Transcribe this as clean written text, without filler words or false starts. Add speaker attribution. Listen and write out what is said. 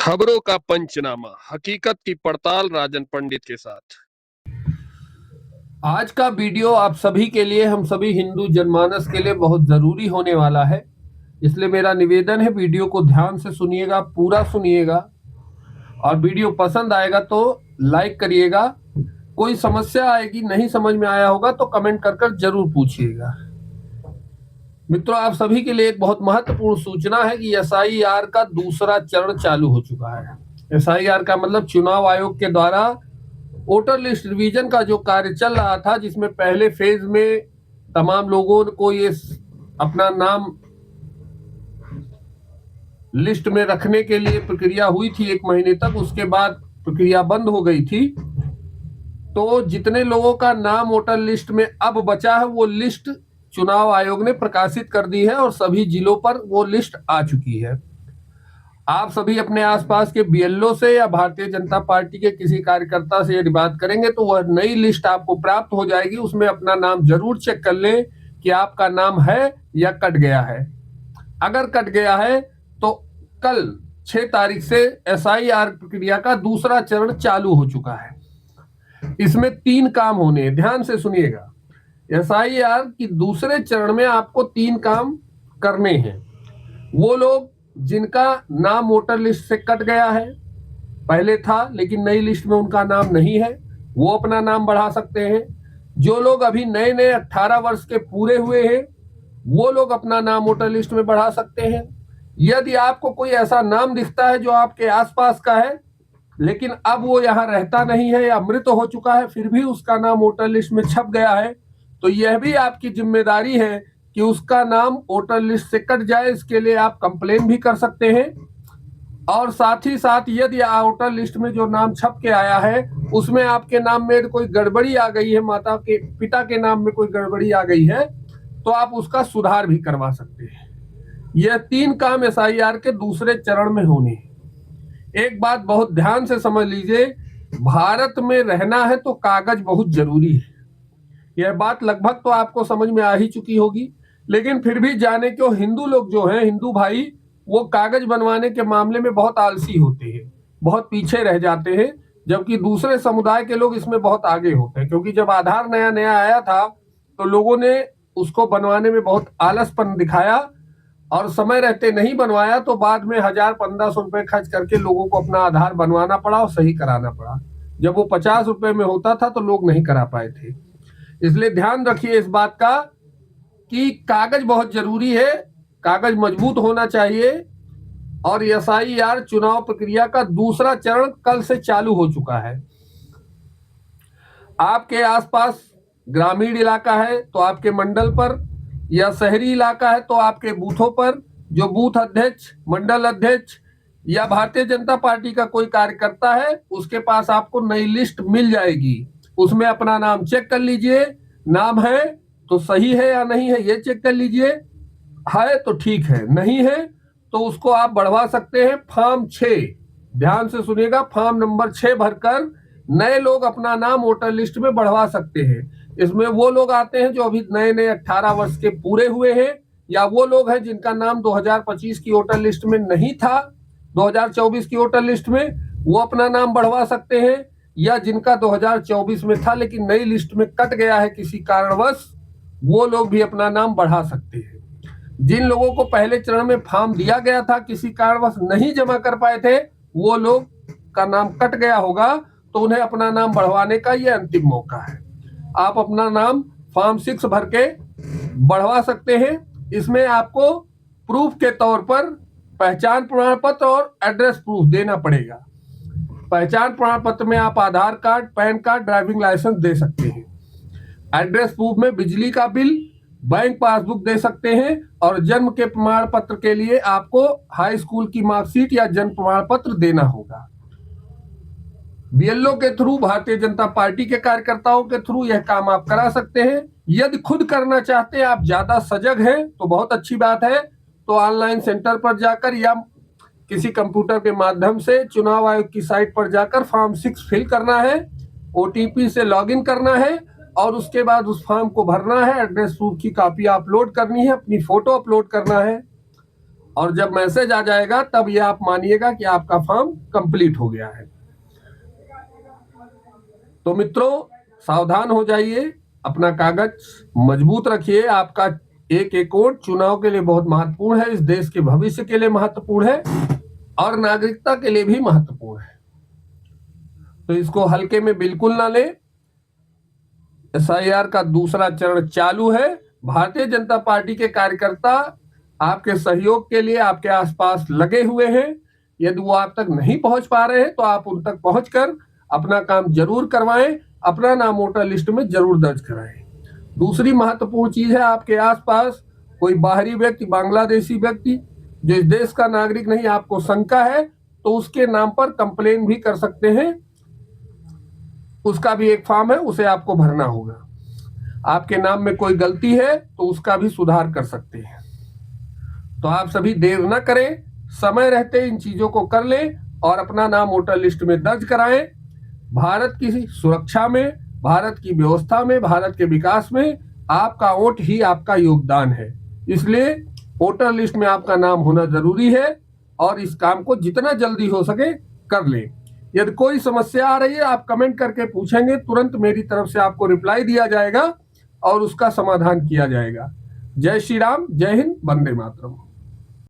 Speaker 1: खबरों का पंचनामा, हकीकत की पड़ताल राजन पंडित के साथ।
Speaker 2: आज का वीडियो आप सभी के लिए, हम सभी हिंदू जनमानस के लिए बहुत जरूरी होने वाला है। इसलिए मेरा निवेदन है, वीडियो को ध्यान से सुनिएगा, पूरा सुनिएगा और वीडियो पसंद आएगा तो लाइक करिएगा। कोई समस्या आएगी, नहीं समझ में आया होगा तो कमेंट कर कर जरूर पूछिएगा। मित्रों, आप सभी के लिए एक बहुत महत्वपूर्ण सूचना है कि एसआईआर का दूसरा चरण चालू हो चुका है। एसआईआर का मतलब चुनाव आयोग के द्वारा वोटर लिस्ट रिवीजन का जो कार्य चल रहा था, जिसमें पहले फेज में तमाम लोगों को ये अपना नाम लिस्ट में रखने के लिए प्रक्रिया हुई थी 1 महीने तक। उसके बाद प्रक्रिया बंद हो गई थी। तो जितने लोगों का नाम वोटर लिस्ट में अब बचा है, वो लिस्ट चुनाव आयोग ने प्रकाशित कर दी है और सभी जिलों पर वो लिस्ट आ चुकी है। आप सभी अपने आसपास के बीएलओ से या भारतीय जनता पार्टी के किसी कार्यकर्ता से यदि बात करेंगे तो वह नई लिस्ट आपको प्राप्त हो जाएगी। उसमें अपना नाम जरूर चेक कर लें कि आपका नाम है या कट गया है। अगर कट गया है तो कल 6 तारीख से एसआईआर प्रक्रिया का दूसरा चरण चालू हो चुका है। इसमें 3 काम होने हैं, ध्यान से सुनिएगा। एसआईआर की दूसरे चरण में आपको 3 काम करने हैं। वो लोग जिनका नाम वोटर लिस्ट से कट गया है, पहले था लेकिन नई लिस्ट में उनका नाम नहीं है, वो अपना नाम बढ़ा सकते हैं। जो लोग अभी नए नए 18 वर्ष के पूरे हुए हैं, वो लोग अपना नाम वोटर लिस्ट में बढ़ा सकते हैं। यदि आपको कोई ऐसा नाम दिखता है जो आपके आसपास का है लेकिन अब वो यहाँ रहता नहीं है या मृत हो चुका है, फिर भी उसका नाम वोटर लिस्ट में छप गया है, तो यह भी आपकी जिम्मेदारी है कि उसका नाम वोटर लिस्ट से कट जाए। इसके लिए आप कंप्लेन भी कर सकते हैं। और साथ ही साथ यदि वोटर लिस्ट में जो नाम छप के आया है उसमें आपके नाम में कोई गड़बड़ी आ गई है, माता के पिता के नाम में कोई गड़बड़ी आ गई है, तो आप उसका सुधार भी करवा सकते हैं। यह 3 काम एसआईआर के दूसरे चरण में होने हैं। एक बात बहुत ध्यान से समझ लीजिए, भारत में रहना है तो कागज बहुत जरूरी है। यह बात लगभग तो आपको समझ में आ ही चुकी होगी, लेकिन फिर भी जाने क्यों हिंदू लोग जो हैं, हिंदू भाई, वो कागज बनवाने के मामले में बहुत आलसी होते हैं, बहुत पीछे रह जाते हैं, जबकि दूसरे समुदाय के लोग इसमें बहुत आगे होते हैं। क्योंकि जब आधार नया नया आया था तो लोगों ने उसको बनवाने में बहुत आलसपन दिखाया और समय रहते नहीं बनवाया, तो बाद में 1000-1500 रुपए खर्च करके लोगों को अपना आधार बनवाना पड़ा और सही कराना पड़ा। जब वो 50 रुपए में होता था तो लोग नहीं करा पाए थे। इसलिए ध्यान रखिए इस बात का कि कागज बहुत जरूरी है, कागज मजबूत होना चाहिए। और एसआईआर चुनाव प्रक्रिया का दूसरा चरण कल से चालू हो चुका है। आपके आसपास ग्रामीण इलाका है तो आपके मंडल पर, या शहरी इलाका है तो आपके बूथों पर जो बूथ अध्यक्ष, मंडल अध्यक्ष या भारतीय जनता पार्टी का कोई कार्यकर्ता है, उसके पास आपको नई लिस्ट मिल जाएगी। उसमें अपना नाम चेक कर लीजिए, नाम है तो सही है या नहीं है ये चेक कर लीजिए। है तो ठीक है, नहीं है तो उसको आप बढ़वा सकते हैं। फॉर्म 6, ध्यान से सुनिएगा, फॉर्म नंबर 6 भरकर नए लोग अपना नाम वोटर लिस्ट में बढ़वा सकते हैं। इसमें वो लोग आते हैं जो अभी नए नए 18 वर्ष के पूरे हुए हैं, या वो लोग हैं जिनका नाम 2025 की वोटर लिस्ट में नहीं था, 2024 की वोटर लिस्ट में, वो अपना नाम बढ़वा सकते हैं। या जिनका 2024 में था लेकिन नई लिस्ट में कट गया है किसी कारणवश, वो लोग भी अपना नाम बढ़ा सकते हैं। जिन लोगों को पहले चरण में फॉर्म दिया गया था, किसी कारणवश नहीं जमा कर पाए थे, वो लोग का नाम कट गया होगा, तो उन्हें अपना नाम बढ़वाने का ये अंतिम मौका है। आप अपना नाम फॉर्म 6 भर के बढ़वा सकते हैं। इसमें आपको प्रूफ के तौर पर पहचान प्रमाण पत्र और एड्रेस प्रूफ देना पड़ेगा। पहचान प्रमाण पत्र में आप Aadhaar card, PAN card, driving licence दे सकते हैं। एड्रेस प्रूफ में बिजली का बिल, बैंक पासबुक दे सकते हैं। और जन्म के प्रमाण पत्र के लिए आपको हाई स्कूल की मार्कशीट या जन्म प्रमाण पत्र देना होगा। बीएलओ के थ्रू, भारतीय जनता पार्टी के कार्यकर्ताओं के थ्रू यह काम आप करा सकते हैं। यदि खुद करना चाहते हैं, आप ज्यादा सजग हैं तो बहुत अच्छी बात है, तो ऑनलाइन सेंटर पर जाकर या किसी कंप्यूटर के माध्यम से चुनाव आयोग की साइट पर जाकर फॉर्म 6 फिल करना है, ओटीपी से लॉगिन करना है और उसके बाद उस फॉर्म को भरना है। एड्रेस प्रूफ की कॉपी अपलोड करनी है, अपनी फोटो अपलोड करना है और जब मैसेज आ जाएगा तब ये आप मानिएगा कि आपका फॉर्म कंप्लीट हो गया है। तो मित्रों सावधान हो जाइए, अपना कागज मजबूत रखिए। आपका एक एक वोट चुनाव के लिए बहुत महत्वपूर्ण है, इस देश के भविष्य के लिए महत्वपूर्ण है और नागरिकता के लिए भी महत्वपूर्ण है। तो इसको हल्के में बिल्कुल ना लें। एसआईआर का दूसरा चरण चालू है। भारतीय जनता पार्टी के कार्यकर्ता आपके सहयोग के लिए आपके आसपास लगे हुए हैं। यदि वो आप तक नहीं पहुंच पा रहे हैं तो आप उन तक पहुंचकर अपना काम जरूर करवाएं, अपना नाम वोटर लिस्ट में जरूर दर्ज कराएं। दूसरी महत्वपूर्ण चीज है, आपके आसपास कोई बाहरी व्यक्ति, बांग्लादेशी व्यक्ति जो इस देश का नागरिक नहीं, आपको शंका है तो उसके नाम पर कंप्लेन भी कर सकते हैं। उसका भी एक फॉर्म है, उसे आपको भरना होगा। आपके नाम में कोई गलती है तो उसका भी सुधार कर सकते हैं। तो आप सभी देर न करें, समय रहते इन चीजों को कर लें और अपना नाम वोटर लिस्ट में दर्ज कराएं। भारत की सुरक्षा में, भारत की व्यवस्था में, भारत के विकास में आपका वोट ही आपका योगदान है। इसलिए वोटर लिस्ट में आपका नाम होना जरूरी है और इस काम को जितना जल्दी हो सके कर लें। यदि कोई समस्या आ रही है आप कमेंट करके पूछेंगे, तुरंत मेरी तरफ से आपको रिप्लाई दिया जाएगा और उसका समाधान किया जाएगा। जय श्री राम, जय हिंद, वंदे मातरम।